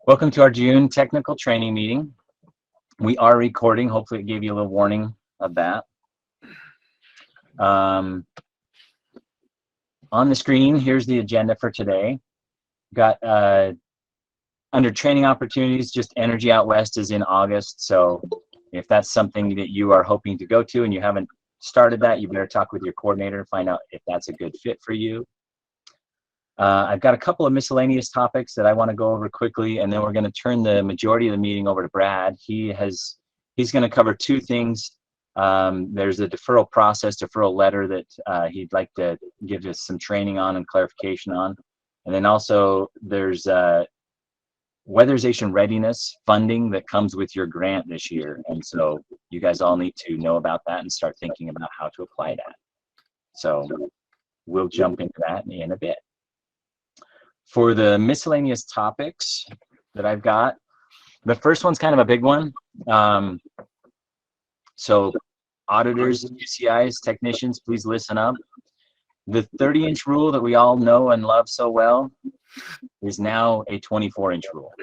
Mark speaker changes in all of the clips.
Speaker 1: Welcome to our June technical training meeting. We are recording. Hopefully it gave you a little warning of that. On the screen, here's the agenda for today. Got under training opportunities, just Energy Out West is in August. So if that's something that you are hoping to go to and you haven't started that, you better talk with your coordinator and find out if that's a good fit for you. I've got a couple of miscellaneous topics that I want to go over quickly, and then we're going to turn the majority of the meeting over to Brad. He's going to cover two things. There's a deferral process, deferral letter that he'd like to give us some training on and clarification on. And then also there's Weatherization Readiness funding that comes with your grant this year. And so you guys all need to know about that and start thinking about how to apply that. So we'll jump into that in a bit. For the miscellaneous topics that I've got, the first one's kind of a big one. So auditors, UCIs, technicians, please listen up. The 30-inch rule that we all know and love so well is now a 24-inch rule.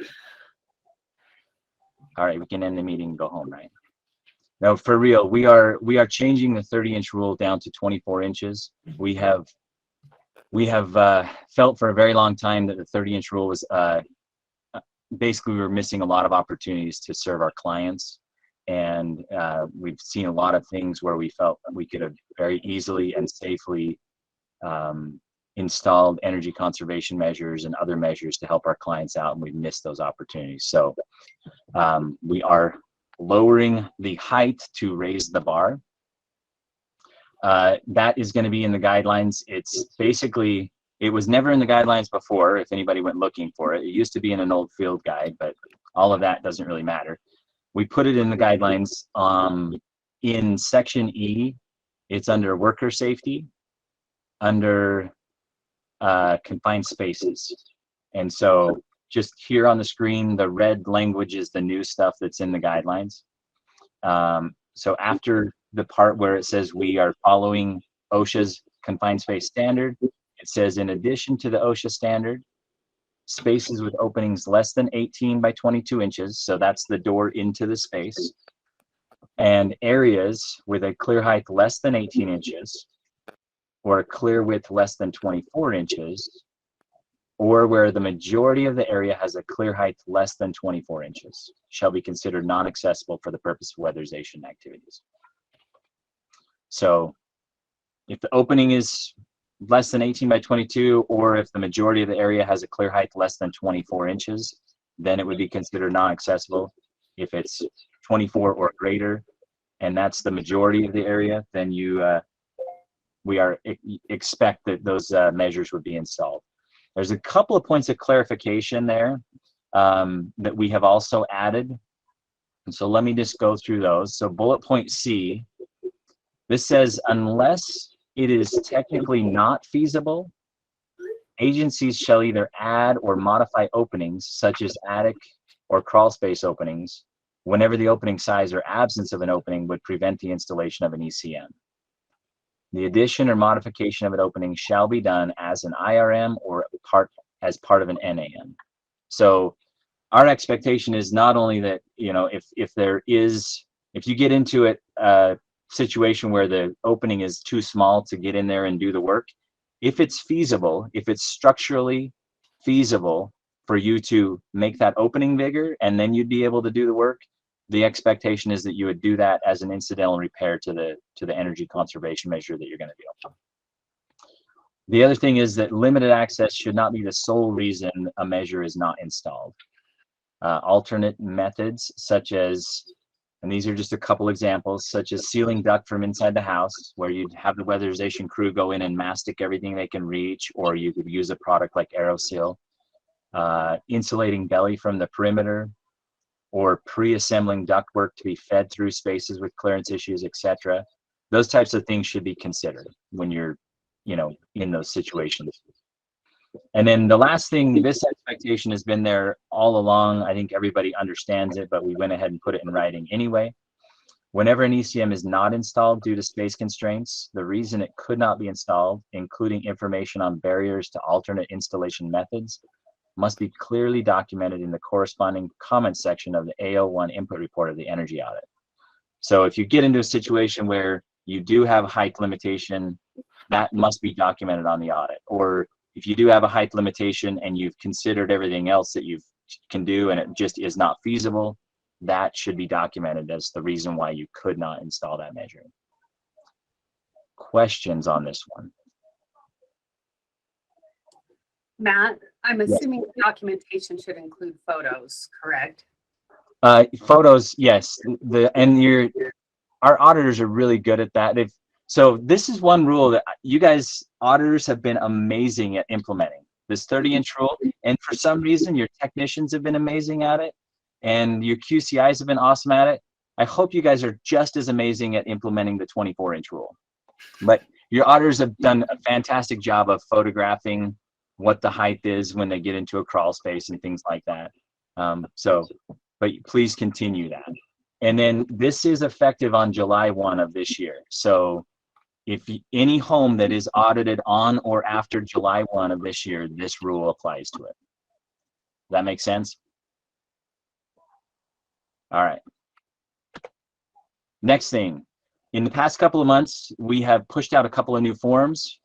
Speaker 1: All right, we can end the meeting and go home, right? No, for real, we are changing the 30-inch rule down to 24 inches. We have felt for a very long time that the 30-inch rule was basically we were missing a lot of opportunities to serve our clients, and we've seen a lot of things where we felt we could have very easily and safely installed energy conservation measures and other measures to help our clients out, and we've missed those opportunities. So we are lowering the height to raise the bar. That is going to be in the guidelines. It's basically, it was never in the guidelines before, if anybody went looking for it. It used to be in an old field guide, but all of that doesn't really matter. We put it in the guidelines in section E. It's under worker safety, under confined spaces. And so just here on the screen, the red language is the new stuff that's in the guidelines. So after the part where it says we are following OSHA's confined space standard, it says in addition to the OSHA standard, spaces with openings less than 18 by 22 inches, so that's the door into the space, and areas with a clear height less than 18 inches, or a clear width less than 24 inches, or where the majority of the area has a clear height less than 24 inches, shall be considered non-accessible for the purpose of weatherization activities. So if the opening is less than 18 by 22, or if the majority of the area has a clear height less than 24 inches, then it would be considered non-accessible. If it's 24 or greater, and that's the majority of the area, then we expect that those measures would be installed. There's a couple of points of clarification there that we have also added. And so let me just go through those. So bullet point C, this says, unless it is technically not feasible, agencies shall either add or modify openings, such as attic or crawl space openings, whenever the opening size or absence of an opening would prevent the installation of an ECM. The addition or modification of an opening shall be done as an IRM or as part of an NAM. So our expectation is not only that, you know, if you get into a situation where the opening is too small to get in there and do the work, if it's feasible, if it's structurally feasible for you to make that opening bigger and then you'd be able to do the work, the expectation is that you would do that as an incidental repair to the energy conservation measure that you're going to do. The other thing is that limited access should not be the sole reason a measure is not installed. Alternate methods such as, and these are just a couple examples, such as sealing duct from inside the house, where you'd have the weatherization crew go in and mastic everything they can reach, or you could use a product like AeroSeal. Insulating belly from the perimeter, or pre-assembling ductwork to be fed through spaces with clearance issues, etc. Those types of things should be considered when you're, you know, in those situations. And then the last thing, this expectation has been there all along. I think everybody understands it, but we went ahead and put it in writing anyway. Whenever an ECM is not installed due to space constraints, the reason it could not be installed, including information on barriers to alternate installation methods, must be clearly documented in the corresponding comments section of the AO1 input report of the energy audit. So if you get into a situation where you do have a height limitation, that must be documented on the audit. Or if you do have a height limitation and you've considered everything else that you can do and it just is not feasible, that should be documented as the reason why you could not install that measure. Questions on this one?
Speaker 2: Matt, I'm
Speaker 1: Yes.
Speaker 2: assuming the documentation should include photos, correct?
Speaker 1: Photos, yes. Our auditors are really good at that. So this is one rule that you guys, auditors, have been amazing at implementing, this 30-inch rule. And for some reason, your technicians have been amazing at it, and your QCIs have been awesome at it. I hope you guys are just as amazing at implementing the 24-inch rule. But your auditors have done a fantastic job of photographing what the height is when they get into a crawl space and things like that. But please continue that. And then this is effective on July 1 of this year. So if any home that is audited on or after July 1 of this year, this rule applies to it. Does that make sense? All right. Next thing, in the past couple of months, we have pushed out a couple of new forms.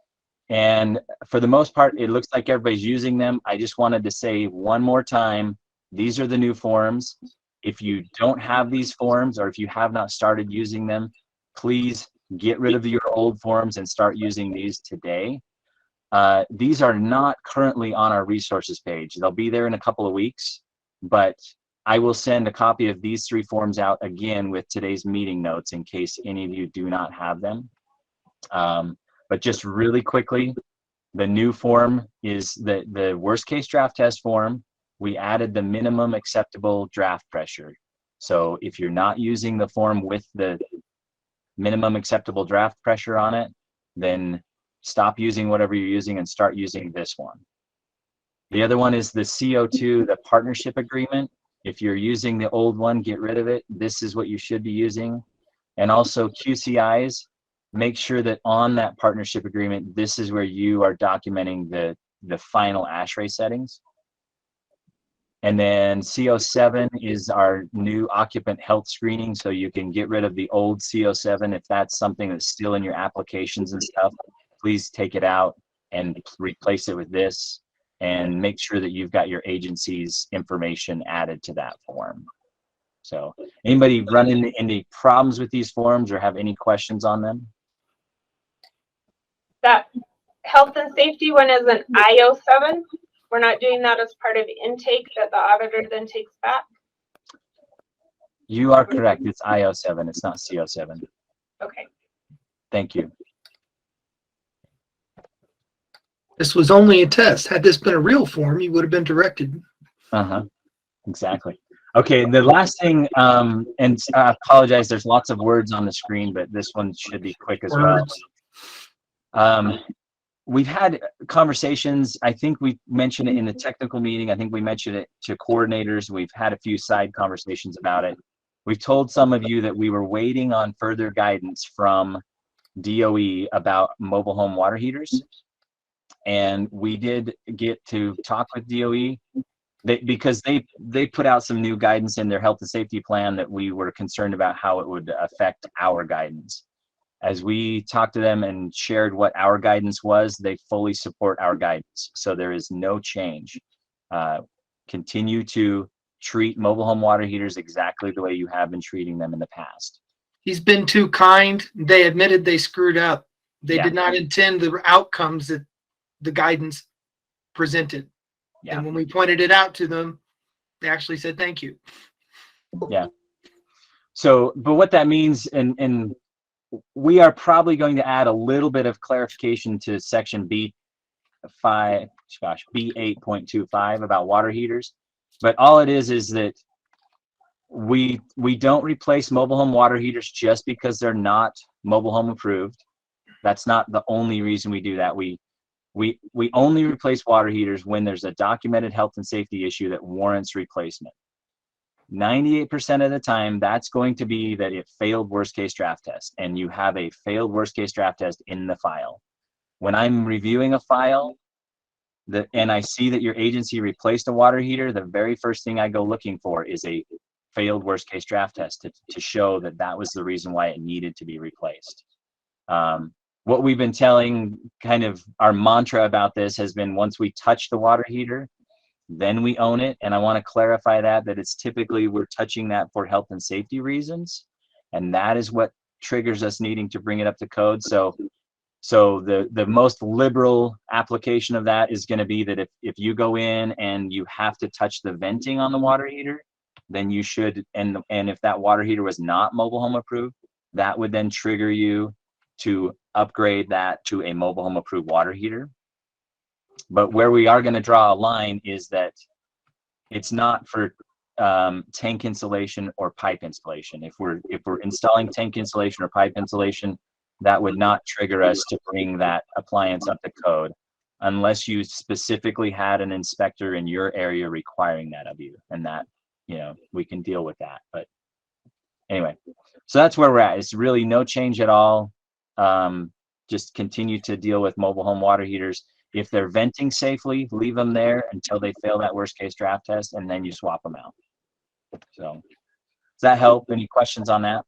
Speaker 1: And for the most part, it looks like everybody's using them. I just wanted to say one more time, these are the new forms. If you don't have these forms, or if you have not started using them, please get rid of your old forms and start using these today. These are not currently on our resources page. They'll be there in a couple of weeks, but I will send a copy of these 3 forms out again with today's meeting notes in case any of you do not have them. But just really quickly, the new form is the worst case draft test form. We added the minimum acceptable draft pressure. So if you're not using the form with the minimum acceptable draft pressure on it, then stop using whatever you're using and start using this one. The other one is the CO2, the partnership agreement. If you're using the old one, get rid of it. This is what you should be using. And also QCIs, make sure that on that partnership agreement, this is where you are documenting the final ASHRAE settings. And then CO7 is our new occupant health screening. So you can get rid of the old CO7. If that's something that's still in your applications and stuff, please take it out and replace it with this, and make sure that you've got your agency's information added to that form. So anybody run into any problems with these forms or have any questions on them?
Speaker 3: That health and safety one is an IO7. We're not doing that as part of intake that the auditor then takes back.
Speaker 1: You are correct. It's IO7. It's not CO7.
Speaker 3: Okay.
Speaker 1: Thank you.
Speaker 4: This was only a test. Had this been a real form, you would have been directed.
Speaker 1: Exactly. Okay, the last thing, and I apologize, there's lots of words on the screen, but this one should be quick as well. We've had conversations. I think we mentioned it in the technical meeting. I think we mentioned it to coordinators. We've had a few side conversations about it. We've told some of you that we were waiting on further guidance from DOE about mobile home water heaters. And we did get to talk with DOE because they put out some new guidance in their health and safety plan that we were concerned about how it would affect our guidance. As we talked to them and shared what our guidance was, they fully support our guidance. So there is no change. Continue to treat mobile home water heaters exactly the way you have been treating them in the past.
Speaker 4: He's been too kind. They admitted they screwed up. They did not intend the outcomes that the guidance presented. Yeah. And when we pointed it out to them, they actually said thank you.
Speaker 1: Yeah. So, but what that means, and we are probably going to add a little bit of clarification to section B8.25 about water heaters. But all it is that we don't replace mobile home water heaters just because they're not mobile home approved. That's not the only reason we do that. We only replace water heaters when there's a documented health and safety issue that warrants replacement. 98% of the time, that's going to be that it failed worst case draft test, and you have a failed worst case draft test in the file. When I'm reviewing a file, and I see that your agency replaced a water heater, the very first thing I go looking for is a failed worst case draft test to show that that was the reason why it needed to be replaced. What we've been telling, kind of our mantra about this has been, once we touch the water heater, then we own it. And I want to clarify that it's typically we're touching that for health and safety reasons. And that is what triggers us needing to bring it up to code. So the most liberal application of that is going to be that if you go in and you have to touch the venting on the water heater, then you should, and if that water heater was not mobile home approved, that would then trigger you to upgrade that to a mobile home approved water heater. But where we are going to draw a line is that it's not for tank insulation or pipe installation. If we're installing tank insulation or pipe insulation, that would not trigger us to bring that appliance up to code unless you specifically had an inspector in your area requiring that of you, and that, you know, we can deal with that. But anyway, so that's where we're at. It's really no change at all. Just continue to deal with mobile home water heaters. If they're venting safely, leave them there until they fail that worst case draft test, and then you swap them out. So does that help? Any questions on that?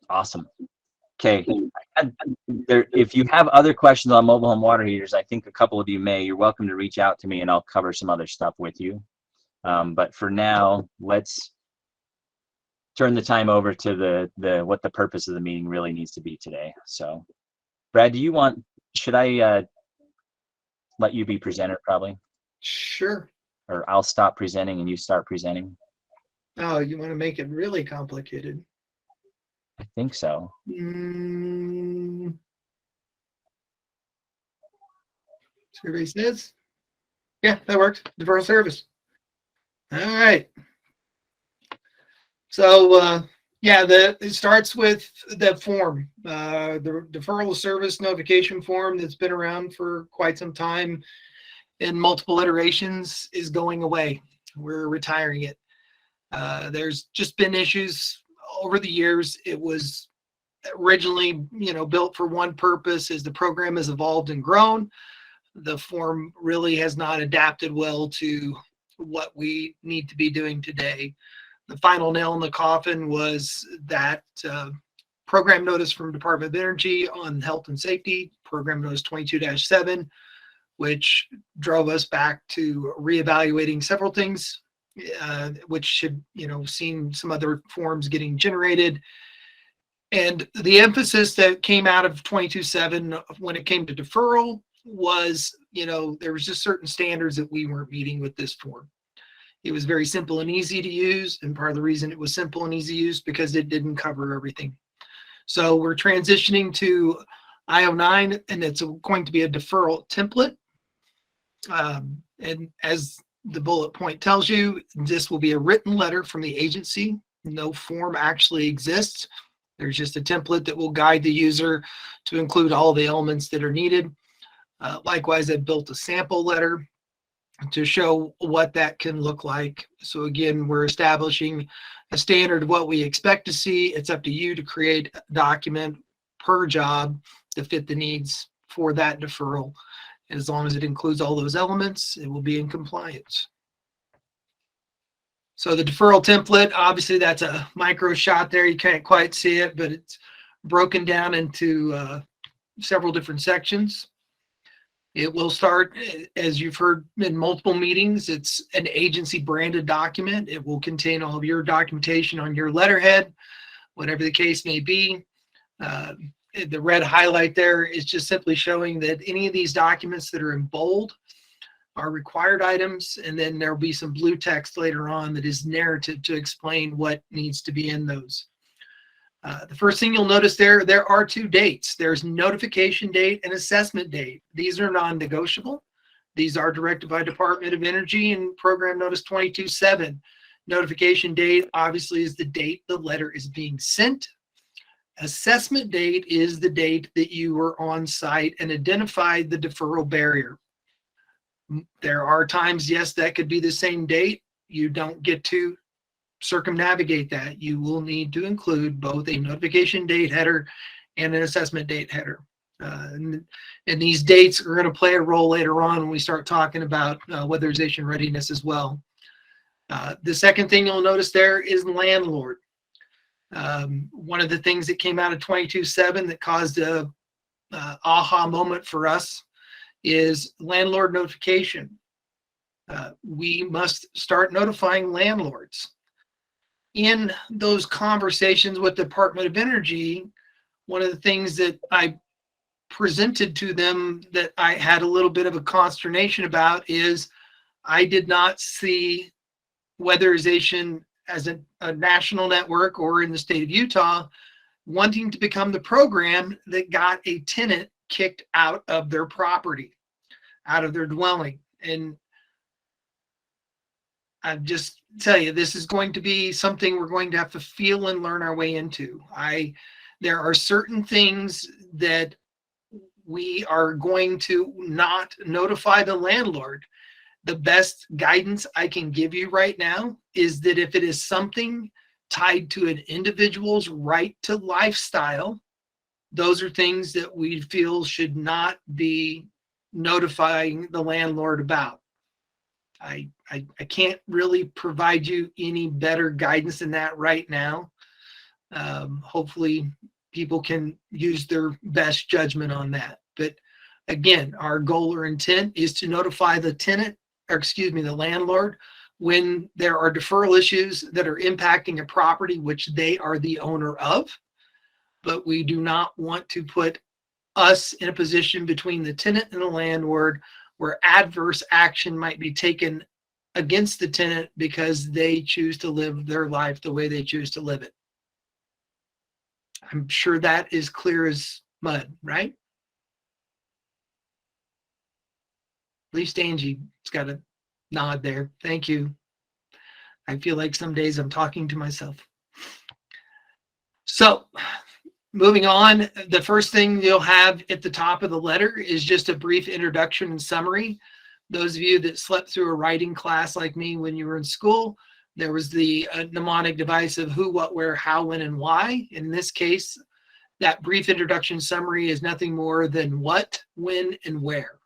Speaker 1: Awesome. Okay. If you have other questions on mobile home water heaters, I think a couple of you may, you're welcome to reach out to me and I'll cover some other stuff with you. But for now, let's turn the time over to what the purpose of the meeting really needs to be today. So Brad, should I let you be presenter probably?
Speaker 4: Sure.
Speaker 1: Or I'll stop presenting and you start presenting?
Speaker 4: Oh, you want to make it really complicated?
Speaker 1: I think so.
Speaker 4: Survey says, yeah, that worked. Deferral service. All right. So yeah, it starts with the form, the deferral of service notification form that's been around for quite some time in multiple iterations is going away. We're retiring it. There's just been issues over the years. It was originally, built for one purpose. As the program has evolved and grown, the form really has not adapted well to what we need to be doing today. The final nail in the coffin was that program notice from Department of Energy on health and safety, program notice 22-7, which drove us back to reevaluating several things, which should, seen some other forms getting generated. And the emphasis that came out of 22-7 when it came to deferral was, there was just certain standards that we weren't meeting with this form. It was very simple and easy to use, and part of the reason it was simple and easy to use because it didn't cover everything. So we're transitioning to I09, and it's going to be a deferral template. And as the bullet point tells you, this will be a written letter from the agency. No form actually exists. There's just a template that will guide the user to include all the elements that are needed. Likewise, I built a sample letter to show what that can look like. So again, we're establishing a standard of what we expect to see. It's up to you to create a document per job to fit the needs for that deferral. And as long as it includes all those elements, it will be in compliance. So the deferral template, obviously that's a micro shot there. You can't quite see it, but it's broken down into several different sections. It will start, as you've heard in multiple meetings, it's an agency branded document. It will contain all of your documentation on your letterhead, whatever the case may be. The red highlight there is just simply showing that any of these documents that are in bold are required items, and then there'll be some blue text later on that is narrative to explain what needs to be in those. The first thing you'll notice there are two dates. There's notification date and assessment date. These are non-negotiable. These are directed by Department of Energy and Program Notice 22-7. Notification date obviously is the date the letter is being sent. Assessment date is the date that you were on site and identified the deferral barrier. There are times, yes, that could be the same date. You don't get to circumnavigate that. You will need to include both a notification date header and an assessment date header. And these dates are going to play a role later on when we start talking about weatherization readiness as well. The second thing you'll notice there is landlord. One of the things that came out of 22.7 that caused a aha moment for us is landlord notification. We must start notifying landlords. In those conversations with the Department of Energy, one of the things that I presented to them that I had a little bit of a consternation about is I did not see weatherization as a national network or in the state of Utah wanting to become the program that got a tenant kicked out of their property, out of their dwelling. And I just tell you, this is going to be something we're going to have to feel and learn our way into. There are certain things that we are going to not notify the landlord. The best guidance I can give you right now is that if it is something tied to an individual's right to lifestyle, those are things that we feel should not be notifying the landlord about. I can't really provide you any better guidance than that right now. Hopefully people can use their best judgment on that. But again, our goal or intent is to notify the the landlord when there are deferral issues that are impacting a property which they are the owner of. But we do not want to put us in a position between the tenant and the landlord where adverse action might be taken against the tenant because they choose to live their life the way they choose to live it. I'm sure that is clear as mud, right? At least Angie's got a nod there. Thank you. I feel like some days I'm talking to myself. So moving on, the first thing you'll have at the top of the letter is just a brief introduction and summary. Those of you that slept through a writing class like me when you were in school, there was the mnemonic device of who, what, where, how, when, and why. In this case, that brief introduction summary is nothing more than what, when, and where.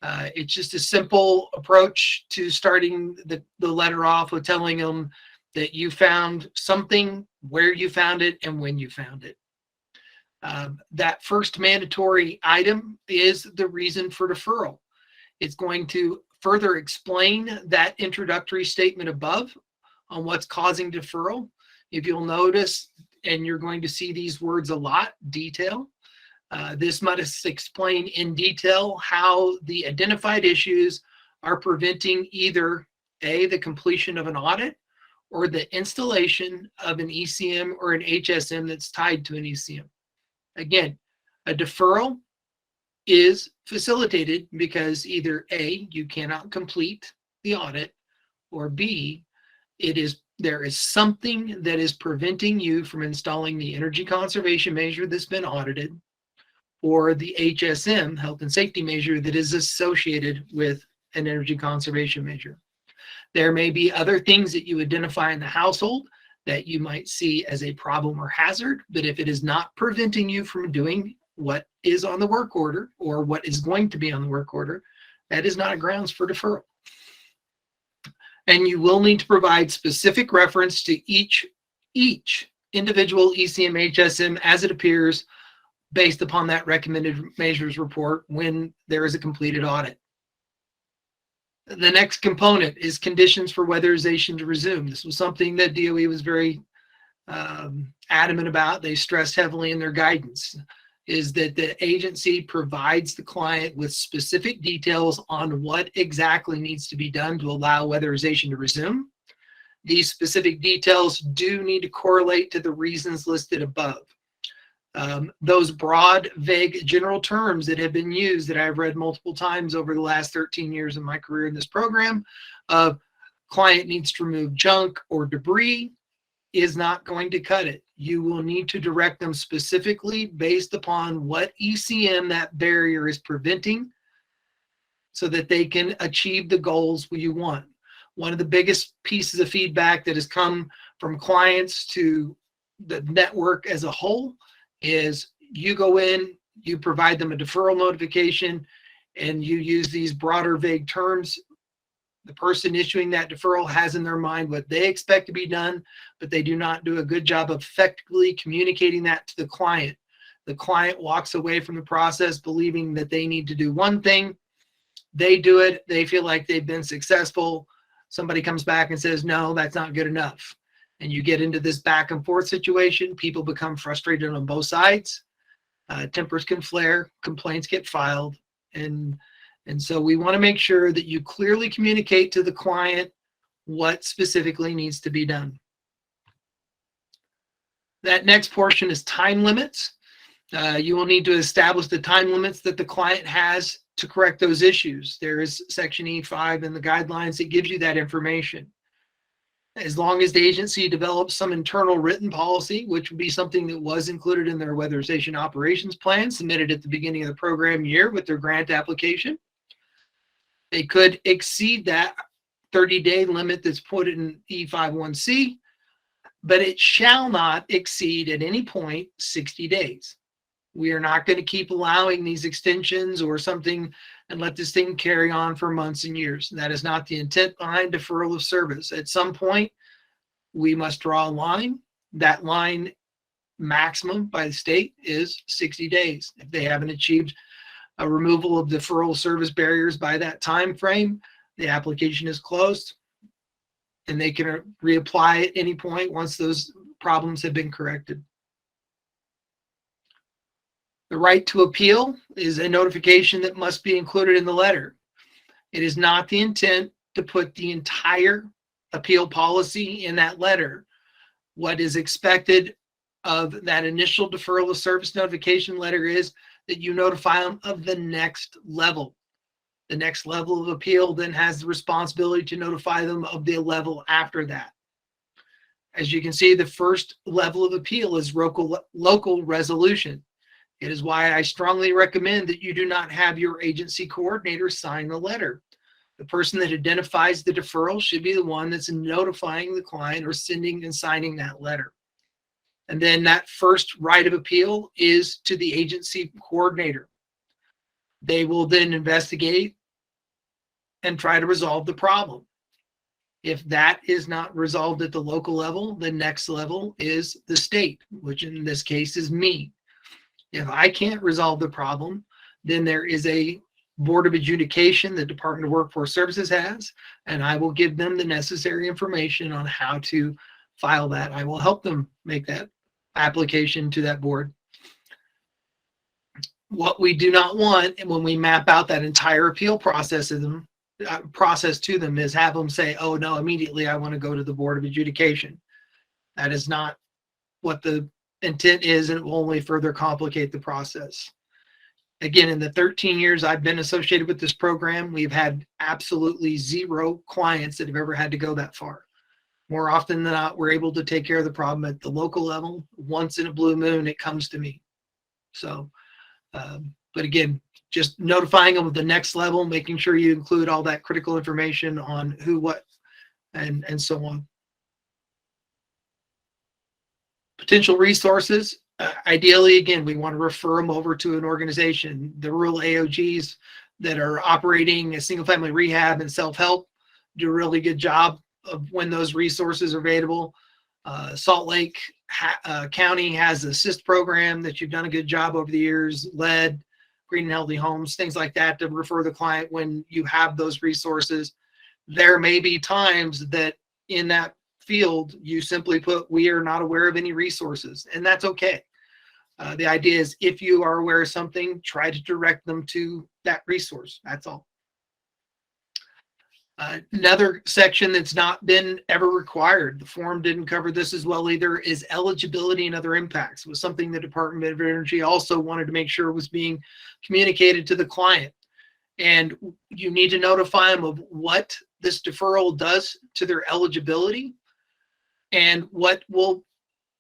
Speaker 4: It's just a simple approach to starting the letter off with telling them that you found something, where you found it, and when you found it. That first mandatory item is the reason for deferral. It's going to further explain that introductory statement above on what's causing deferral. If you'll notice, and you're going to see these words a lot, detail. This must explain in detail how the identified issues are preventing either A, the completion of an audit, or the installation of an ECM or an HSM that's tied to an ECM. Again, a deferral is facilitated because either A, you cannot complete the audit, or B, there is something that is preventing you from installing the energy conservation measure that's been audited, or the HSM, health and safety measure, that is associated with an energy conservation measure. There may be other things that you identify in the household that you might see as a problem or hazard, but if it is not preventing you from doing what is on the work order or what is going to be on the work order, that is not a grounds for deferral. And you will need to provide specific reference to each individual ECM HSM as it appears based upon that recommended measures report when there is a completed audit. The next component is conditions for weatherization to resume. This was something that DOE was very adamant about. They stressed heavily in their guidance, is that the agency provides the client with specific details on what exactly needs to be done to allow weatherization to resume. These specific details do need to correlate to the reasons listed above. Those broad, vague, general terms that have been used that I've read multiple times over the last 13 years of my career in this program of client needs to remove junk or debris is not going to cut it. You will need to direct them specifically based upon what ECM that barrier is preventing so that they can achieve the goals you want. One of the biggest pieces of feedback that has come from clients to the network as a whole is you go in, you provide them a deferral notification and you use these broader, vague terms, the person issuing that deferral has in their mind what they expect to be done, but they do not do a good job of effectively communicating that to the client. The client walks away from the process believing that they need to do one thing. They do it. They feel like they've been successful. Somebody comes back and says, no, that's not good enough. And you get into this back and forth situation. People become frustrated on both sides. Tempers can flare, complaints get filed. And so we want to make sure that you clearly communicate to the client what specifically needs to be done. That next portion is time limits. You will need to establish the time limits that the client has to correct those issues. There is section E5 in the guidelines that gives you that information. As long as the agency develops some internal written policy, which would be something that was included in their weatherization operations plan submitted at the beginning of the program year with their grant application, they could exceed that 30-day limit that's put in E51C, but it shall not exceed at any point 60 days. We are not going to keep allowing these extensions or something and let this thing carry on for months and years. That is not the intent behind deferral of service. At some point, we must draw a line. That line maximum by the state is 60 days. If they haven't achieved a removal of deferral service barriers by that time frame, the application is closed and they can reapply at any point once those problems have been corrected. The right to appeal is a notification that must be included in the letter. It is not the intent to put the entire appeal policy in that letter. What is expected of that initial deferral of service notification letter is that you notify them of the next level. The next level of appeal then has the responsibility to notify them of the level after that. As you can see, the first level of appeal is local resolution. It is why I strongly recommend that you do not have your agency coordinator sign the letter. The person that identifies the deferral should be the one that's notifying the client or sending and signing that letter. And then that first right of appeal is to the agency coordinator. They will then investigate and try to resolve the problem. If that is not resolved at the local level, the next level is the state, which in this case is me. If I can't resolve the problem, then there is a board of adjudication the Department of Workforce Services has, and I will give them the necessary information on how to file that. I will help them make that application to that board. What we do not want, and when we map out that entire appeal process to them, is have them say, oh no, immediately I want to go to the board of adjudication. That is not what the intent is, and it will only further complicate the process. Again, in the 13 years I've been associated with this program, we've had absolutely zero clients that have ever had to go that far. More often than not, we're able to take care of the problem at the local level. Once in a blue moon, it comes to me. So, but again, just notifying them of the next level, making sure you include all that critical information on who, what, and so on. Potential resources, ideally, again, we want to refer them over to an organization. The rural AOGs that are operating a single-family rehab and self-help do a really good job of when those resources are available. Salt Lake County has an assist program that you've done a good job over the years, LED, Green and Healthy Homes, things like that, to refer the client when you have those resources. There may be times that in that field, you simply put, we are not aware of any resources, and that's okay. The idea is if you are aware of something, try to direct them to that resource. That's all. Another section that's not been ever required, the form didn't cover this as well either, is eligibility and other impacts. It was something the Department of Energy also wanted to make sure was being communicated to the client. And you need to notify them of what this deferral does to their eligibility and what will,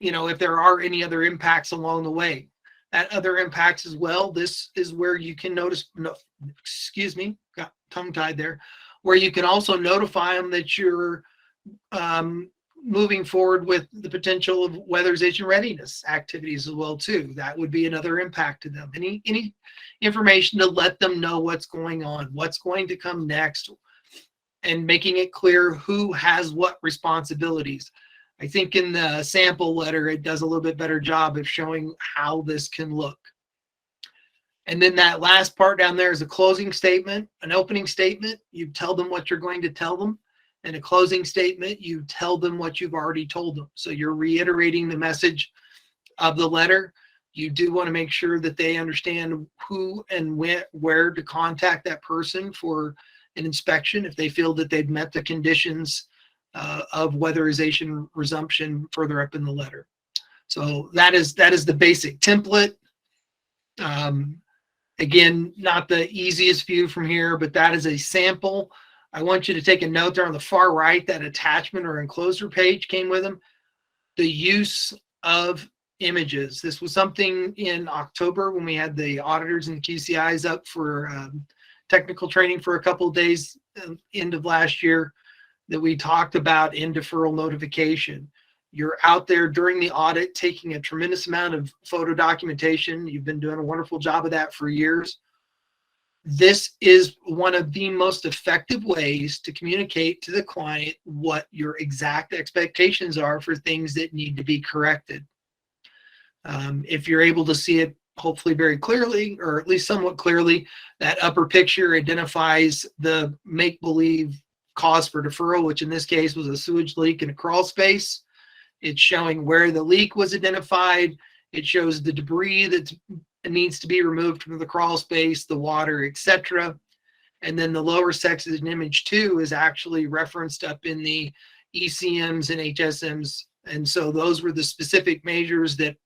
Speaker 4: if there are any other impacts along the way. That other impacts as well, this is where you can notice, got tongue-tied there, where you can also notify them that you're moving forward with the potential of weatherization readiness activities as well too. That would be another impact to them. Any information to let them know what's going on, what's going to come next, and making it clear who has what responsibilities. I think in the sample letter, it does a little bit better job of showing how this can look. And then that last part down there is a closing statement, an opening statement. You tell them what you're going to tell them. And a closing statement, you tell them what you've already told them. So you're reiterating the message of the letter. You do want to make sure that they understand who and where to contact that person for an inspection if they feel that they've met the conditions of weatherization resumption further up in the letter. So that is the basic template. Again, not the easiest view from here, but that is a sample. I want you to take a note there on the far right, that attachment or enclosure page came with them. The use of images. This was something in October when we had the auditors and QCIs up for technical training for a couple of days, end of last year, that we talked about in deferral notification. You're out there during the audit taking a tremendous amount of photo documentation. You've been doing a wonderful job of that for years. This is one of the most effective ways to communicate to the client what your exact expectations are for things that need to be corrected. If you're able to see it hopefully very clearly, or at least somewhat clearly, that upper picture identifies the make-believe cause for deferral, which in this case was a sewage leak in a crawl space. It's showing where the leak was identified. It shows the debris that needs to be removed from the crawl space, the water, etc. And then the lower section in image 2 is actually referenced up in the ECMs and HSMs. And so those were the specific measures that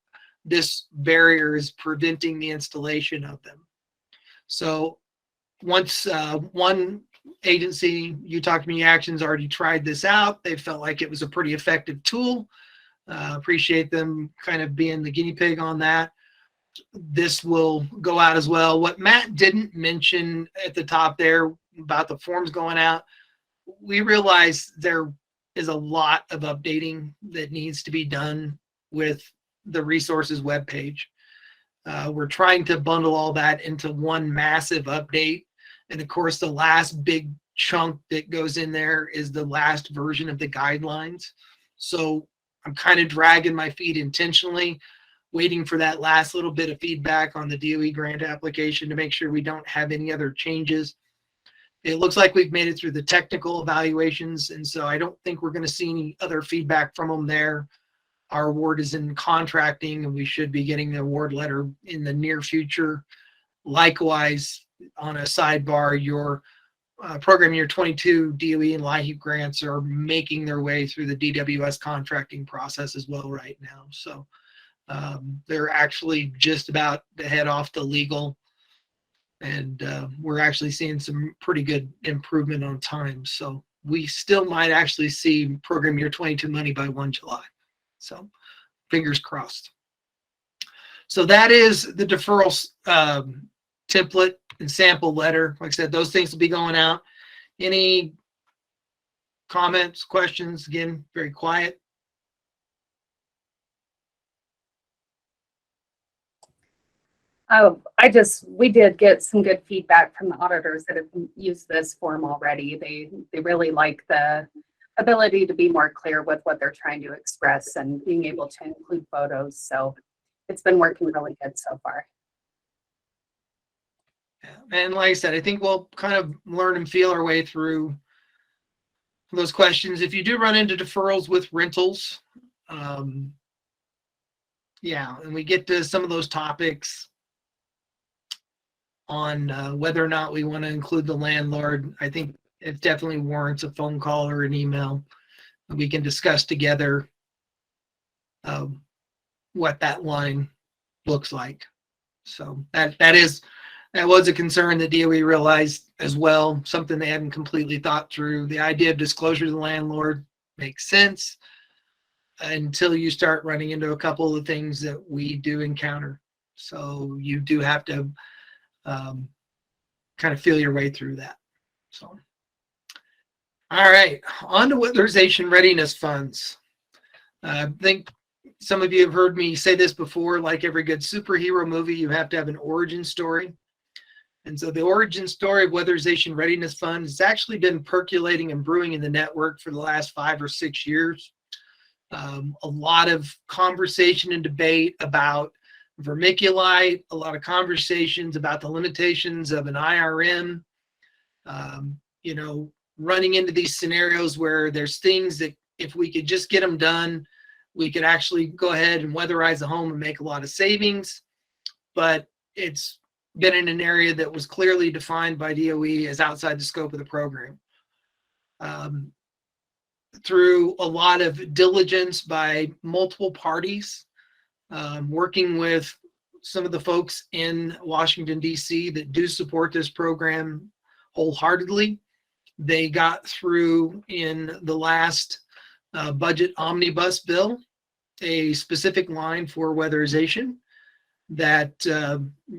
Speaker 4: this barrier is preventing the installation of them. So once one agency, Utah Community Action's already tried this out, they felt like it was a pretty effective tool. Appreciate them kind of being the guinea pig on that. This will go out as well. What Matt didn't mention at the top there about the forms going out, we realize there is a lot of updating that needs to be done with the resources webpage. We're trying to bundle all that into one massive update. And of course, the last big chunk that goes in there is the last version of the guidelines. So I'm kind of dragging my feet intentionally, waiting for that last little bit of feedback on the DOE grant application to make sure we don't have any other changes. It looks like we've made it through the technical evaluations, and so I don't think we're going to see any other feedback from them there. Our award is in contracting, and we should be getting the award letter in the near future. Likewise, on a sidebar, your program year 22 DOE and LIHEAP grants are making their way through the DWS contracting process as well right now. So they're actually just about to head off to legal, and we're actually seeing some pretty good improvement on time. So we still might actually see program year 22 money by 1 July. So fingers crossed. So that is the deferral template and sample letter. Like I said, those things will be going out. Any comments, questions? Again, very quiet.
Speaker 2: We did get some good feedback from the auditors that have used this form already. They really like the ability to be more clear with what they're trying to express and being able to include photos. So it's been working really good so far.
Speaker 4: And like I said, I think we'll kind of learn and feel our way through those questions. If you do run into deferrals with rentals, yeah, and we get to some of those topics on whether or not we want to include the landlord, I think it definitely warrants a phone call or an email. We can discuss together what that line looks like. So that was a concern that DOE realized as well, something they hadn't completely thought through. The idea of disclosure to the landlord makes sense until you start running into a couple of the things that we do encounter. So you do have to kind of feel your way through that. So, all right, on to weatherization readiness funds. I think some of you have heard me say this before, like every good superhero movie, you have to have an origin story. And so the origin story of Weatherization Readiness Fund has actually been percolating and brewing in the network for the last 5 or 6 years. A lot of conversation and debate about vermiculite, a lot of conversations about the limitations of an IRM, you know, running into these scenarios where there's things that if we could just get them done, we could actually go ahead and weatherize a home and make a lot of savings. But it's been in an area that was clearly defined by DOE as outside the scope of the program. Through a lot of diligence by multiple parties, working with some of the folks in Washington, D.C. that do support this program wholeheartedly, they got through in the last budget omnibus bill a specific line for weatherization that,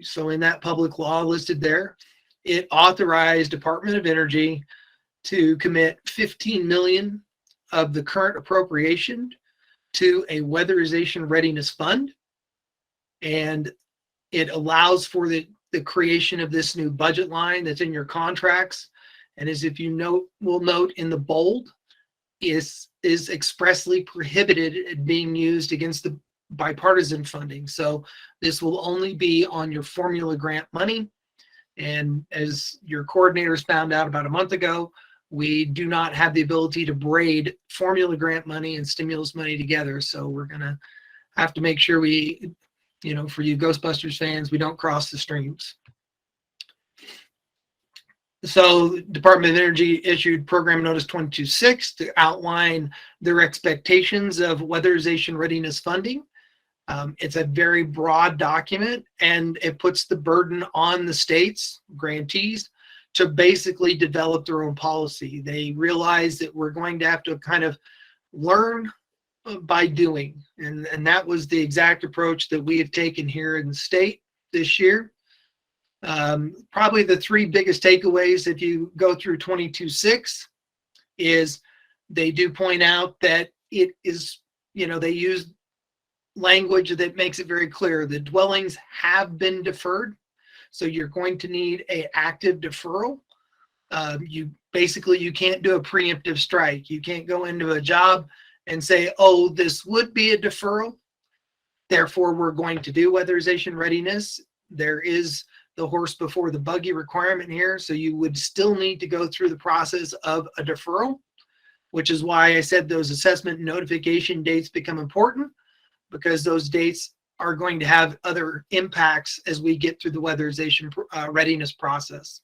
Speaker 4: so in that public law listed there, it authorized Department of Energy to commit 15 million of the current appropriation to a weatherization readiness fund. And it allows for the creation of this new budget line that's in your contracts. And as if you will note in the bold, is expressly prohibited at being used against the bipartisan funding. So this will only be on your formula grant money. And as your coordinators found out about a month ago, we do not have the ability to braid formula grant money and stimulus money together. So we're going to have to make sure we, you know, for you Ghostbusters fans, we don't cross the streams. So Department of Energy issued Program Notice 22-6 to outline their expectations of weatherization readiness funding. It's a very broad document, and it puts the burden on the states, grantees, to basically develop their own policy. They realize that we're going to have to kind of learn by doing, and that was the exact approach that we have taken here in the state this year. Probably the 3 biggest takeaways if you go through 22-6 is they do point out that it is, you know, they use language that makes it very clear the dwellings have been deferred. So you're going to need an active deferral. You can't do a preemptive strike. You can't go into a job and say, oh, this would be a deferral, therefore we're going to do weatherization readiness. There is the horse before the buggy requirement here. So you would still need to go through the process of a deferral, which is why I said those assessment notification dates become important, because those dates are going to have other impacts as we get through the weatherization readiness process.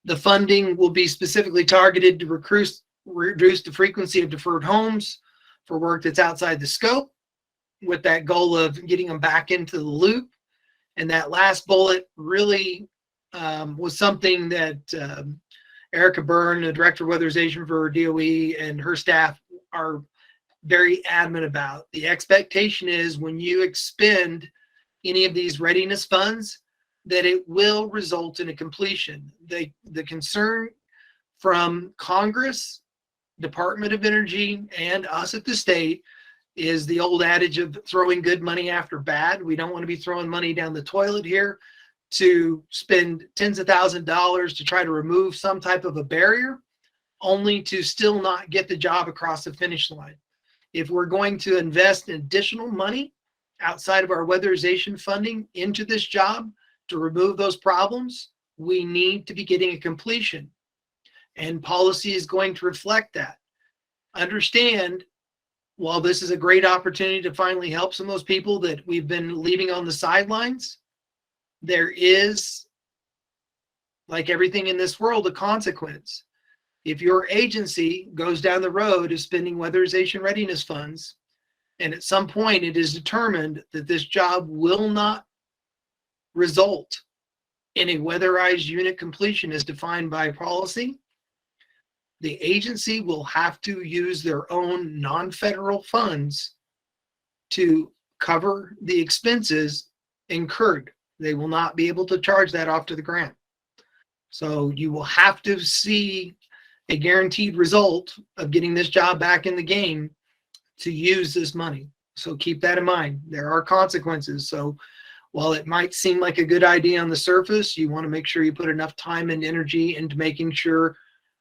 Speaker 4: The funding will be specifically targeted to reduce the frequency of deferred homes for work that's outside the scope, with that goal of getting them back into the loop. And that last bullet really was something that Erica Byrne, the Director of Weatherization for DOE, and her staff are very adamant about. The expectation is when you expend any of these readiness funds, that it will result in a completion. The concern from Congress, Department of Energy, and us at the state is the old adage of throwing good money after bad. We don't want to be throwing money down the toilet here to spend tens of thousands of dollars to try to remove some type of a barrier, only to still not get the job across the finish line. If we're going to invest additional money outside of our weatherization funding into this job to remove those problems, we need to be getting a completion. And policy is going to reflect that. Understand, while this is a great opportunity to finally help some of those people that we've been leaving on the sidelines, there is, like everything in this world, a consequence. If your agency goes down the road of spending weatherization readiness funds, and at some point it is determined that this job will not result in a weatherized unit completion as defined by policy, the agency will have to use their own non-federal funds to cover the expenses incurred. They will not be able to charge that off to the grant. So you will have to see a guaranteed result of getting this job back in the game to use this money. So keep that in mind. There are consequences. So while it might seem like a good idea on the surface, you want to make sure you put enough time and energy into making sure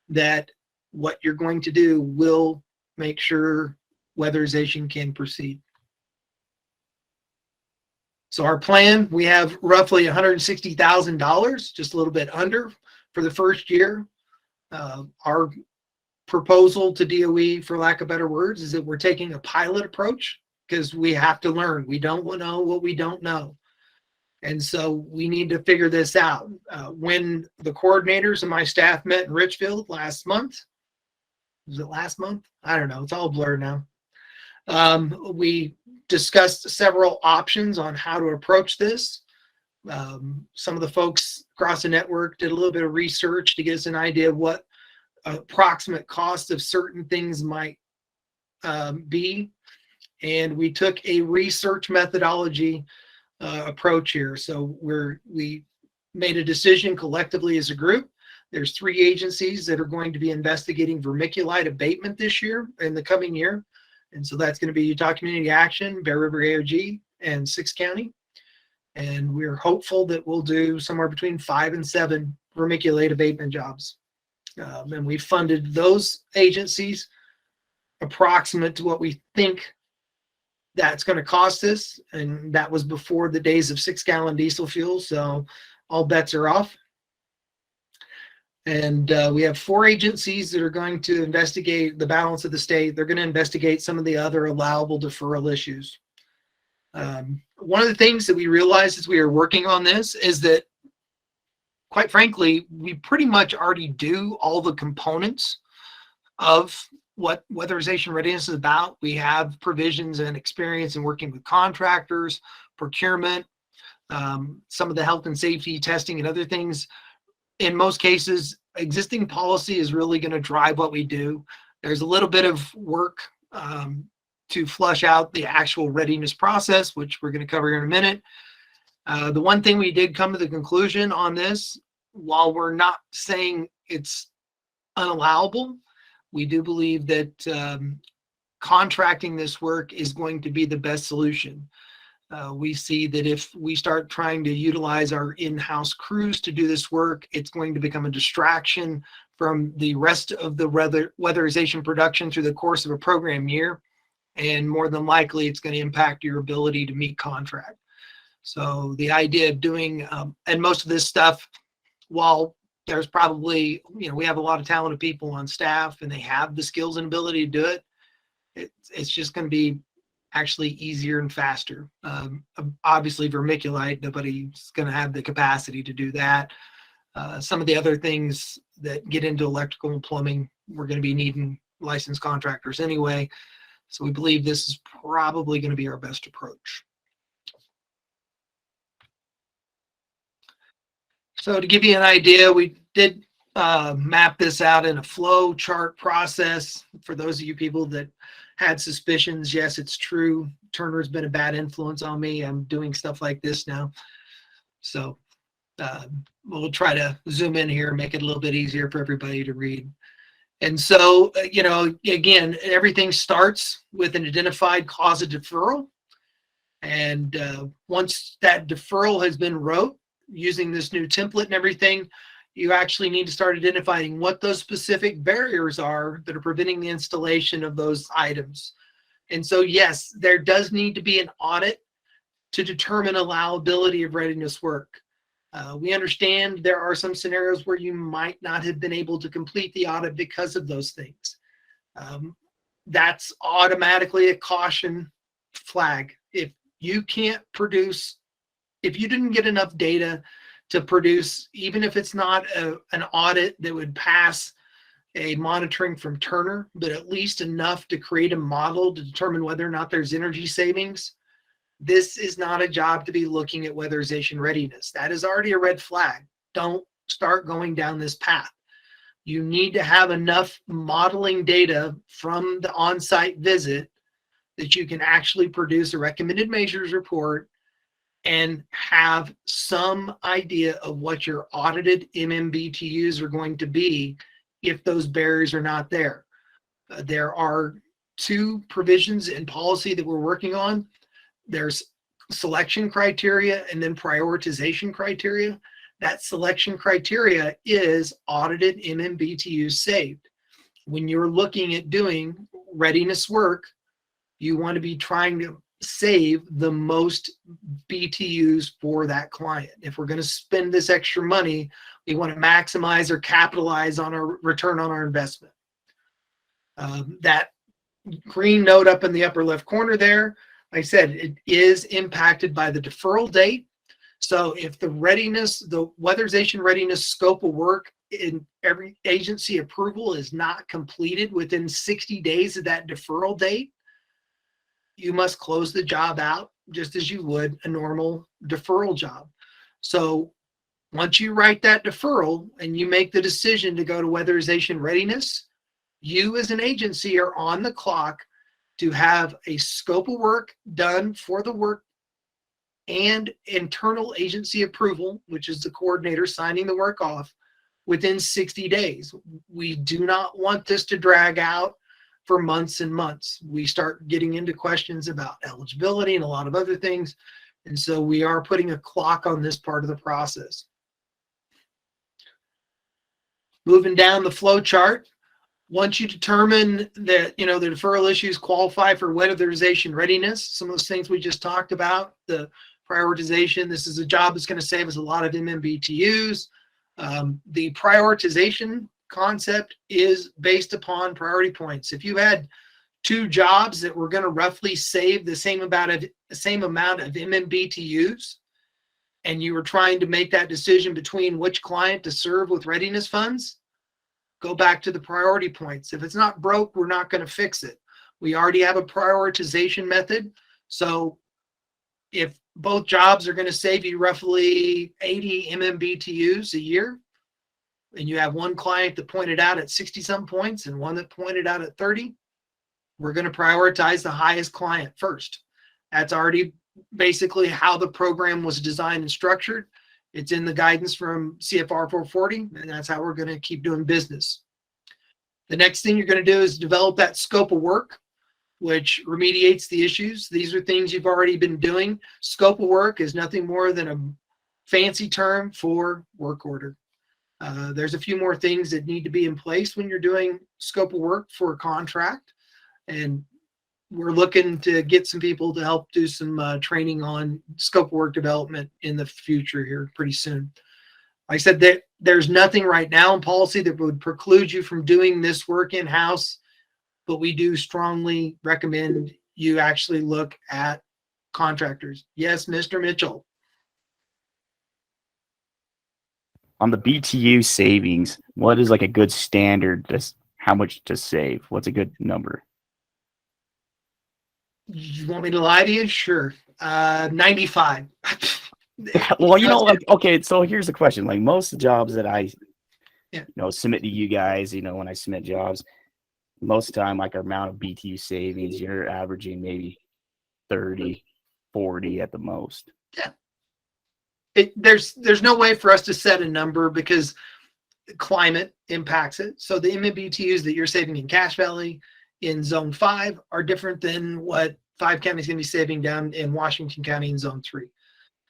Speaker 4: that what you're going to do will make sure weatherization can proceed. So our plan, we have roughly $160,000, just a little bit under for the first year. Our proposal to DOE, for lack of better words, is that we're taking a pilot approach because we have to learn. We don't know what we don't know. And so we need to figure this out. When the coordinators and my staff met in Richfield last month, was it last month? I don't know. It's all blurred now. We discussed several options on how to approach this. Some of the folks across the network did a little bit of research to get us an idea of what approximate cost of certain things might be. And we took a research methodology approach here. So we made a decision collectively as a group. There's 3 agencies that are going to be investigating vermiculite abatement this year, in the coming year. And so that's going to be Utah Community Action, Bear River AOG, and 6 County. And we're hopeful that we'll do somewhere between 5 and 7 vermiculite abatement jobs. And we funded those agencies approximate to what we think that's going to cost us. And that was before the days of 6-gallon diesel fuel. So all bets are off. And we have 4 agencies that are going to investigate the balance of the state. They're going to investigate some of the other allowable deferral issues. One of the things that we realized as we were working on this is that, quite frankly, we pretty much already do all the components of what weatherization readiness is about. We have provisions and experience in working with contractors, procurement, some of the health and safety testing and other things. In most cases, existing policy is really going to drive what we do. There's a little bit of work to flush out the actual readiness process, which we're going to cover here in a minute. The one thing we did come to the conclusion on this, while we're not saying it's unallowable, we do believe that contracting this work is going to be the best solution. We see that if we start trying to utilize our in-house crews to do this work, it's going to become a distraction from the rest of the weatherization production through the course of a program year. And more than likely, it's going to impact your ability to meet contract. So the idea of doing, and most of this stuff, while there's probably, we have a lot of talented people on staff and they have the skills and ability to do it, it's just going to be actually easier and faster. Obviously vermiculite, nobody's going to have the capacity to do that. Some of the other things that get into electrical and plumbing, we're going to be needing licensed contractors anyway. So we believe this is probably going to be our best approach. So to give you an idea, we did map this out in a flow chart process. For those of you people that had suspicions, yes, it's true. Turner's been a bad influence on me. I'm doing stuff like this now. So we'll try to zoom in here and make it a little bit easier for everybody to read. And so, again, everything starts with an identified cause of deferral. And once that deferral has been wrote, using this new template and everything, you actually need to start identifying what those specific barriers are that are preventing the installation of those items. And so, yes, there does need to be an audit to determine allowability of readiness work. We understand there are some scenarios where you might not have been able to complete the audit because of those things. That's automatically a caution flag. If you can't produce, if you didn't get enough data to produce, even if it's not an audit that would pass a monitoring from Turner, but at least enough to create a model to determine whether or not there's energy savings, this is not a job to be looking at weatherization readiness. That is already a red flag. Don't start going down this path. You need to have enough modeling data from the on-site visit that you can actually produce a recommended measures report and have some idea of what your audited MMBTUs are going to be if those barriers are not there. There are two provisions in policy that we're working on. There's selection criteria and then prioritization criteria. That selection criteria is audited MMBTUs saved. When you're looking at doing readiness work, you want to be trying to save the most BTUs for that client. If we're going to spend this extra money, we want to maximize or capitalize on our return on our investment. That green note up in the upper left corner there, like I said, it is impacted by the deferral date. So if the weatherization readiness scope of work in every agency approval is not completed within 60 days of that deferral date, you must close the job out just as you would a normal deferral job. So once you write that deferral and you make the decision to go to weatherization readiness, you as an agency are on the clock to have a scope of work done for the work and internal agency approval, which is the coordinator signing the work off, within 60 days. We do not want this to drag out for months and months. We start getting into questions about eligibility and a lot of other things. And so we are putting a clock on this part of the process. Moving down the flow chart, once you determine that, the deferral issues qualify for weatherization readiness, some of those things we just talked about, the prioritization, this is a job that's going to save us a lot of MMBTUs. The prioritization concept is based upon priority points. If you had two jobs that were going to roughly save the same amount of MMBTUs, and you were trying to make that decision between which client to serve with readiness funds, go back to the priority points. If it's not broke, we're not going to fix it. We already have a prioritization method. So if both jobs are going to save you roughly 80 MMBTUs a year, and you have one client that pointed out at 60-some points and one that pointed out at 30, we're going to prioritize the highest client first. That's already basically how the program was designed and structured. It's in the guidance from CFR 440, and that's how we're going to keep doing business. The next thing you're going to do is develop that scope of work, which remediates the issues. These are things you've already been doing. Scope of work is nothing more than a fancy term for work order. There's a few more things that need to be in place when you're doing scope of work for a contract. And we're looking to get some people to help do some training on scope of work development in the future here pretty soon. Like I said, there's nothing right now in policy that would preclude you from doing this work in-house, but we do strongly recommend you actually look at contractors. Yes, Mr. Mitchell.
Speaker 5: On the BTU savings, what is like a good standard? How much to save? What's a good number?
Speaker 4: You want me to lie to you? Sure. 95.
Speaker 5: Well, okay, so here's the question. Like most of the jobs that I submit to you guys, when I submit jobs, most of the time, like our amount of BTU savings, you're averaging maybe 30, 40 at the most.
Speaker 4: Yeah. There's no way for us to set a number because climate impacts it. So the MMBTUs that you're saving in Cache Valley in Zone 5 are different than what 5 counties going to be saving down in Washington County in Zone 3.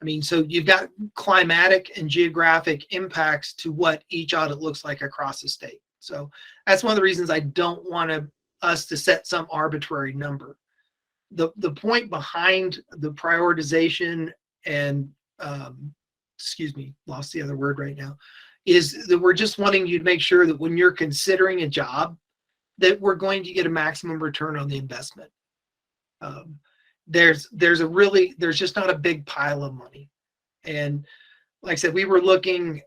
Speaker 4: I mean, so you've got climatic and geographic impacts to what each audit looks like across the state. So that's one of the reasons I don't want us to set some arbitrary number. The point behind the prioritization and lost the other word right now, is that we're just wanting you to make sure that when you're considering a job, that we're going to get a maximum return on the investment. There's just not a big pile of money. And like I said, we were looking,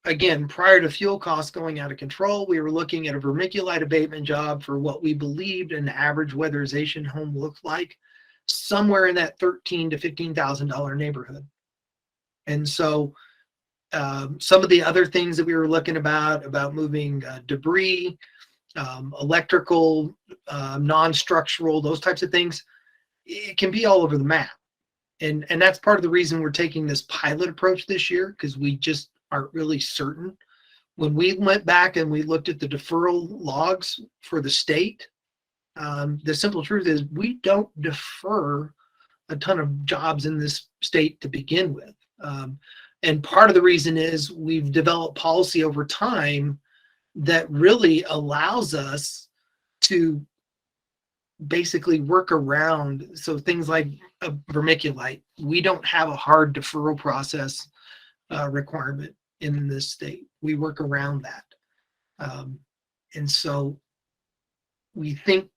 Speaker 4: again, prior to fuel costs going out of control, we were looking at a vermiculite abatement job for what we believed an average weatherization home looked like, somewhere in that $13,000 to $15,000 neighborhood. And so some of the other things that we were looking about moving debris, electrical, non-structural, those types of things, it can be all over the map. And that's part of the reason we're taking this pilot approach this year, because we just aren't really certain. When we went back and we looked at the deferral logs for the state, the simple truth is we don't defer a ton of jobs in this state to begin with. And part of the reason is we've developed policy over time that really allows us to basically work around. So things like a vermiculite, we don't have a hard deferral process requirement in this state. We work around that. And so we think,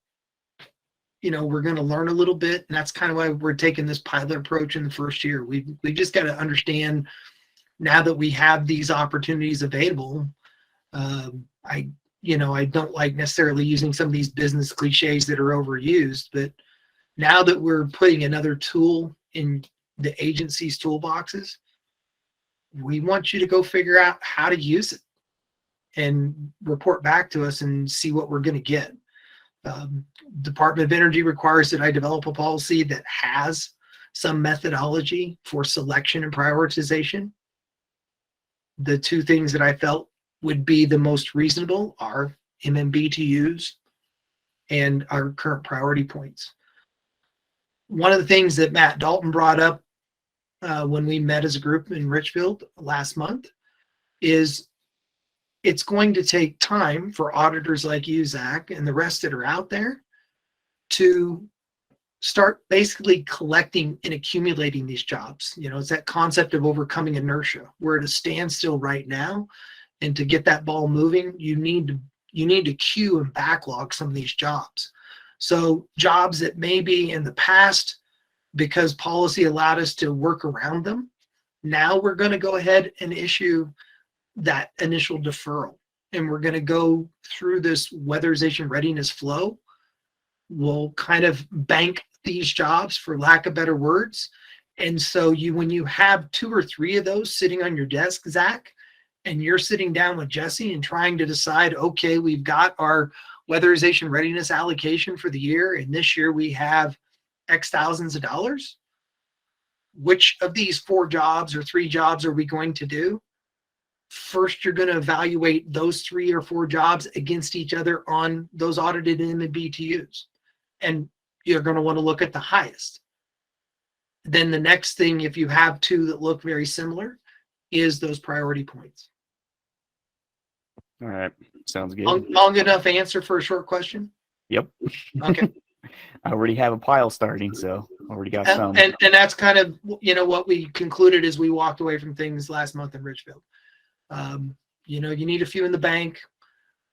Speaker 4: we're going to learn a little bit, and that's kind of why we're taking this pilot approach in the first year. We just got to understand, now that we have these opportunities available. I don't like necessarily using some of these business cliches that are overused, but now that we're putting another tool in the agency's toolboxes, we want you to go figure out how to use it and report back to us and see what we're going to get. Department of Energy requires that I develop a policy that has some methodology for selection and prioritization. The two things that I felt would be the most reasonable are MMBTUs and our current priority points. One of the things that Matt Dalton brought up when we met as a group in Richfield last month is it's going to take time for auditors like you, Zach, and the rest that are out there to start basically collecting and accumulating these jobs. It's that concept of overcoming inertia. We're at a standstill right now, and to get that ball moving, you need to queue and backlog some of these jobs. So jobs that maybe in the past, because policy allowed us to work around them, now we're going to go ahead and issue that initial deferral, and we're going to go through this weatherization readiness flow. We'll kind of bank these jobs, for lack of better words. And so when you have 2 or 3 of those sitting on your desk, Zach, and you're sitting down with Jesse and trying to decide, okay, we've got our weatherization readiness allocation for the year, and this year we have X thousands of dollars. Which of these 4 jobs or 3 jobs are we going to do? First, you're going to evaluate those 3 or 4 jobs against each other on those audited MMBTUs. And you're going to want to look at the highest. Then the next thing, if you have 2 that look very similar, is those priority points.
Speaker 5: All right. Sounds good.
Speaker 4: Long enough answer for a short question?
Speaker 5: Yep.
Speaker 4: Okay.
Speaker 5: I already have a pile starting, so already got some.
Speaker 4: And that's kind of, what we concluded as we walked away from things last month in Richfield. You need a few in the bank,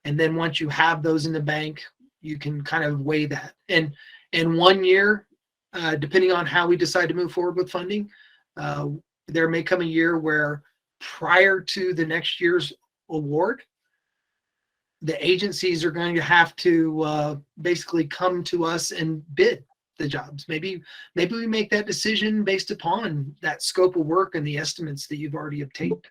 Speaker 4: and then once you have those in the bank, you can kind of weigh that. And in 1 year, depending on how we decide to move forward with funding, there may come a year where prior to the next year's award, the agencies are going to have to basically come to us and bid the jobs. Maybe we make that decision based upon that scope of work and the estimates that you've already obtained.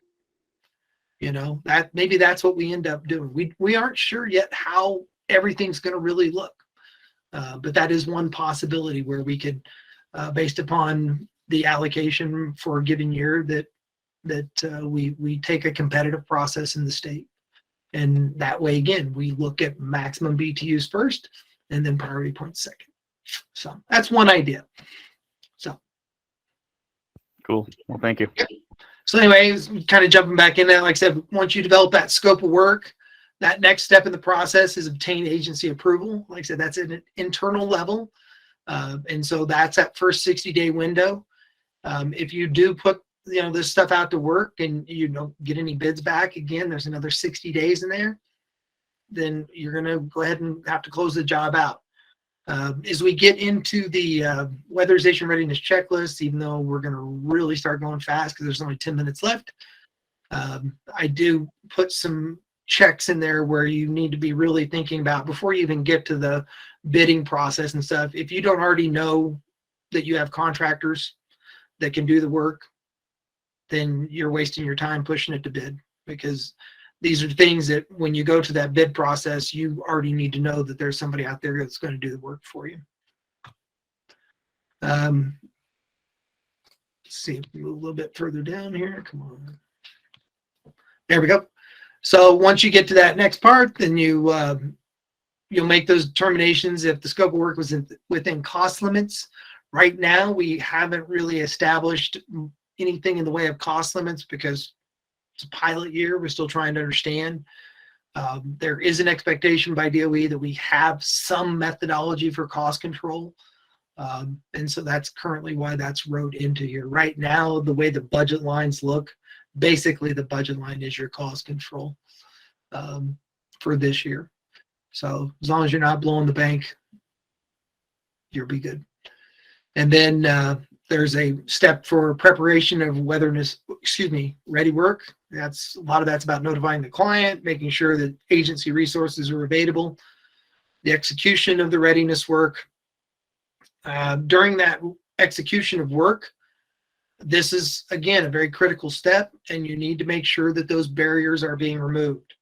Speaker 4: That maybe that's what we end up doing. We aren't sure yet how everything's going to really look, but that is one possibility where we could, based upon the allocation for a given year, that we take a competitive process in the state. And that way, again, we look at maximum BTUs first and then priority points second. So that's one idea. So
Speaker 5: cool. Well, thank you.
Speaker 4: So anyways, kind of jumping back in there, like I said, once you develop that scope of work, that next step in the process is obtain agency approval. Like I said, that's at an internal level. And so that's that first 60-day window. If you do put this stuff out to work and you don't get any bids back, again, there's another 60 days in there, then you're going to go ahead and have to close the job out. As we get into the weatherization readiness checklist, even though we're going to really start going fast because there's only 10 minutes left, I do put some checks in there where you need to be really thinking about before you even get to the bidding process and stuff. If you don't already know that you have contractors that can do the work, then you're wasting your time pushing it to bid, because these are things that when you go to that bid process, you already need to know that there's somebody out there that's going to do the work for you. Let's see, move a little bit further down here. Come on. There we go. So once you get to that next part, then you you'll make those determinations if the scope of work was within cost limits. Right now, we haven't really established anything in the way of cost limits because it's a pilot year. We're still trying to understand. There is an expectation by DOE that we have some methodology for cost control. And so that's currently why that's wrote into here. Right now, the way the budget lines look, basically the budget line is your cost control for this year. So as long as you're not blowing the bank, you'll be good. And then there's a step for preparation of ready work. A lot of that's about notifying the client, making sure that agency resources are available, the execution of the readiness work. During that execution of work, this is, again, a very critical step, and you need to make sure that those barriers are being removed.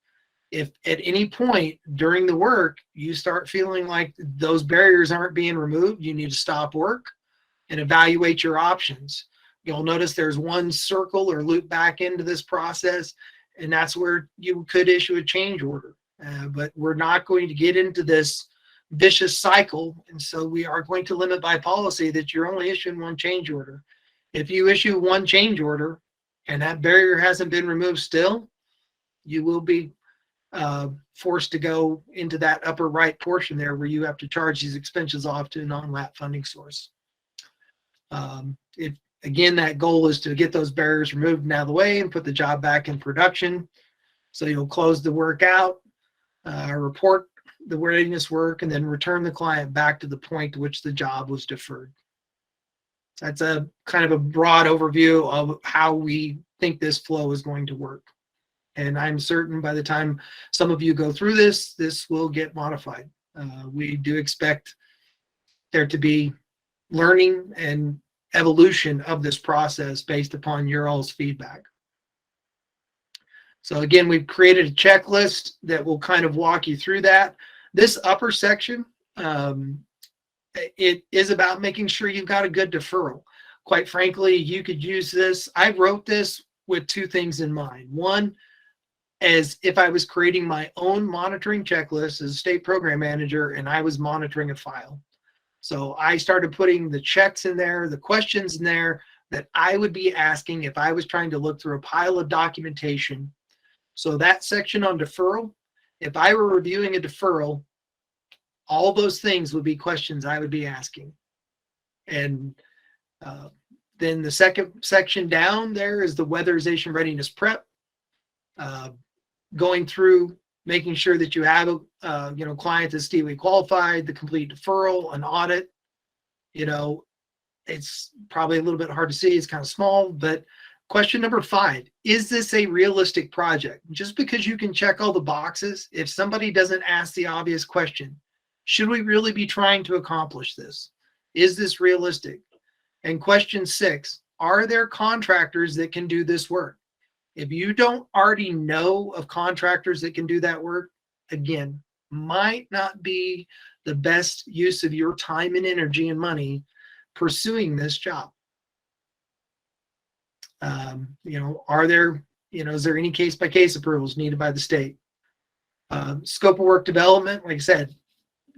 Speaker 4: If at any point during the work you start feeling like those barriers aren't being removed, you need to stop work and evaluate your options. You'll notice there's one circle or loop back into this process, and that's where you could issue a change order. But we're not going to get into this vicious cycle, and so we are going to limit by policy that you're only issuing one change order. If you issue one change order and that barrier hasn't been removed still, you will be forced to go into that upper right portion there where you have to charge these expenses off to a non-LAP funding source. Again, that goal is to get those barriers removed and out of the way and put the job back in production. So you'll close the work out, report the readiness work, and then return the client back to the point to which the job was deferred. So that's a kind of a broad overview of how we think this flow is going to work. And I'm certain by the time some of you go through this, this will get modified. We do expect there to be learning and evolution of this process based upon your all's feedback. So again, we've created a checklist that will kind of walk you through that. This upper section, it is about making sure you've got a good deferral. Quite frankly, you could use this. I wrote this with two things in mind. One, as if I was creating my own monitoring checklist as a state program manager and I was monitoring a file. So I started putting the checks in there, the questions in there that I would be asking if I was trying to look through a pile of documentation. So that section on deferral, if I were reviewing a deferral, all those things would be questions I would be asking. And then the second section down there is the weatherization readiness prep. Going through making sure that you have a client that's DOE qualified, the complete deferral, an audit. It's probably a little bit hard to see. It's kind of small, but question number 5, is this a realistic project? Just because you can check all the boxes, if somebody doesn't ask the obvious question, should we really be trying to accomplish this? Is this realistic? And question 6, are there contractors that can do this work? If you don't already know of contractors that can do that work, again, might not be the best use of your time and energy and money pursuing this job. Are there, is there any case-by-case approvals needed by the state? Scope of work development, like I said,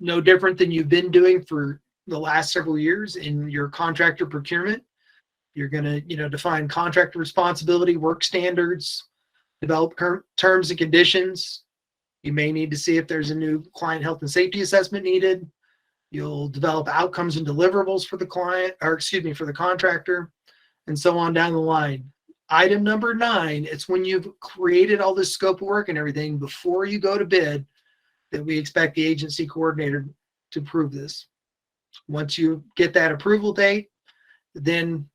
Speaker 4: no different than you've been doing for the last several years in your contractor procurement. You're going to, define contractor responsibility, work standards, develop terms and conditions. You may need to see if there's a new client health and safety assessment needed. You'll develop outcomes and deliverables for the client, for the contractor, and so on down the line. Item number 9, it's when you've created all this scope of work and everything before you go to bid that we expect the agency coordinator to approve this. Once you get that approval date, then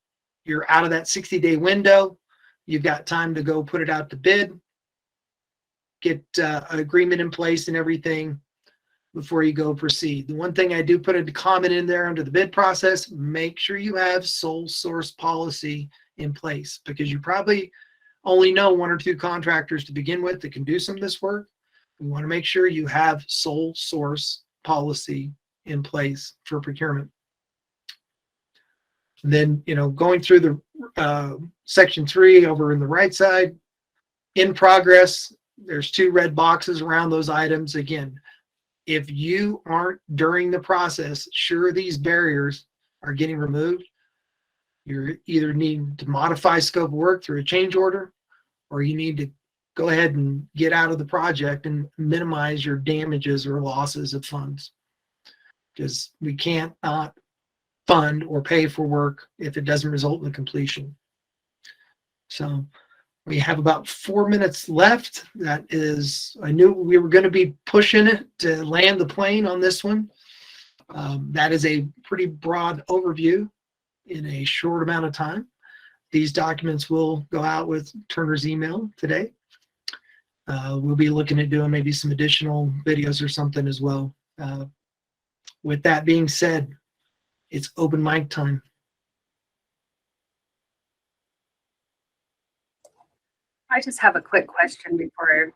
Speaker 4: you're out of that 60-day window. You've got time to go put it out to bid, get an agreement in place and everything before you go proceed. The one thing I do put a comment in there under the bid process, make sure you have sole source policy in place, because you probably only know 1 or 2 contractors to begin with that can do some of this work. We want to make sure you have sole source policy in place for procurement. And then, going through the section 3 over in the right side, in progress, there's 2 red boxes around those items. Again, if you aren't during the process sure these barriers are getting removed, you either need to modify scope of work through a change order, or you need to go ahead and get out of the project and minimize your damages or losses of funds. Because we can't not fund or pay for work if it doesn't result in the completion. So we have about 4 minutes left. That is, I knew we were going to be pushing it to land the plane on this one. That is a pretty broad overview in a short amount of time. These documents will go out with Turner's email today. We'll be looking at doing maybe some additional videos or something as well. With that being said, it's open mic time.
Speaker 2: I just have a quick question before I run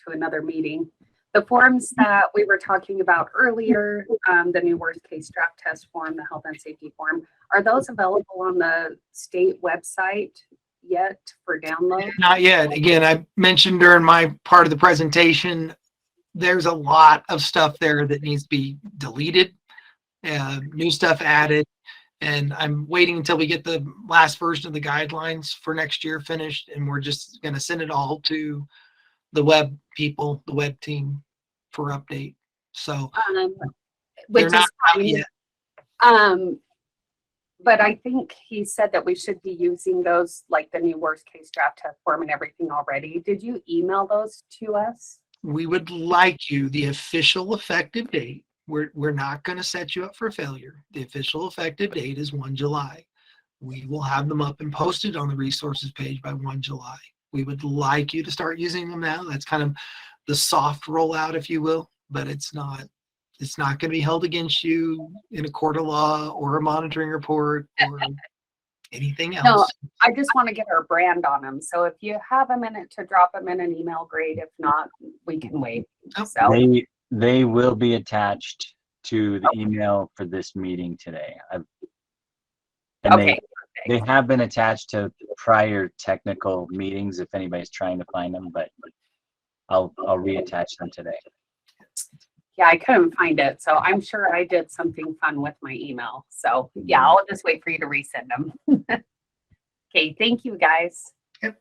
Speaker 2: to another meeting. The forms that we were talking about earlier, the new worst case draft test form, the health and safety form, are those available on the state website yet for download?
Speaker 4: Not yet. Again, I mentioned during my part of the presentation, there's a lot of stuff there that needs to be deleted, new stuff added. And I'm waiting until we get the last version of the guidelines for next year finished, and we're just going to send it all to the web people, the web team, for update. So
Speaker 2: which
Speaker 4: they're not out
Speaker 2: fine.
Speaker 4: yet.
Speaker 2: But I think he said that we should be using those, like the new worst case draft test form and everything already. Did you email those to us?
Speaker 4: We would like you, the official effective date. We're not going to set you up for failure. The official effective date is 1 July. We will have them up and posted on the resources page by 1 July. We would like you to start using them now. That's kind of the soft rollout, if you will, but it's not going to be held against you in a court of law or a monitoring report or anything else.
Speaker 2: No, I just want to get our brand on them. So if you have a minute to drop them in an email, great. If not, we can wait.
Speaker 4: Oh.
Speaker 2: So
Speaker 1: They will be attached to the email for this meeting today.
Speaker 2: okay.
Speaker 1: They have been attached to prior technical meetings if anybody's trying to find them, but I'll reattach them today.
Speaker 2: Yeah, I couldn't find it. So I'm sure I did something fun with my email. So yeah, I'll just wait for you to resend them. Okay, thank you guys.
Speaker 4: Yep.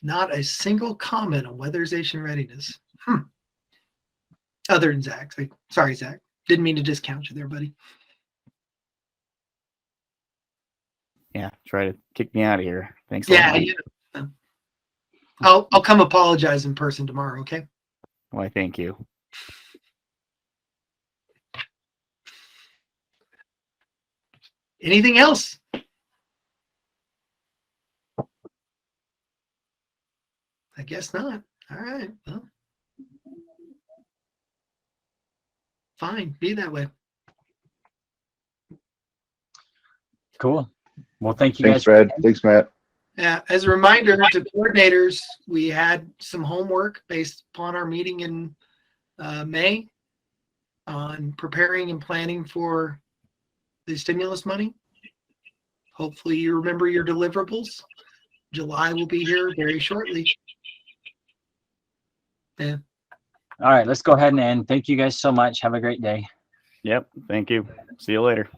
Speaker 4: Not a single comment on weatherization readiness. Other than Zach. Sorry, Zach. Didn't mean to discount you there, buddy.
Speaker 5: Yeah, try to kick me out of here. Thanks.
Speaker 4: Yeah, I'll come apologize in person tomorrow, okay?
Speaker 5: Why, thank you.
Speaker 4: Anything else? I guess not. All right. Well, fine. Be that way.
Speaker 1: Cool. Well, thank you
Speaker 6: Thanks,
Speaker 1: guys.
Speaker 6: Fred. Thanks, Matt.
Speaker 4: Yeah, as a reminder to coordinators, we had some homework based upon our meeting in May on preparing and planning for the stimulus money. Hopefully you remember your deliverables. July will be here very shortly. Yeah.
Speaker 1: All right, let's go ahead and end. Thank you guys so much. Have a great day.
Speaker 5: Yep. Thank you. See you later.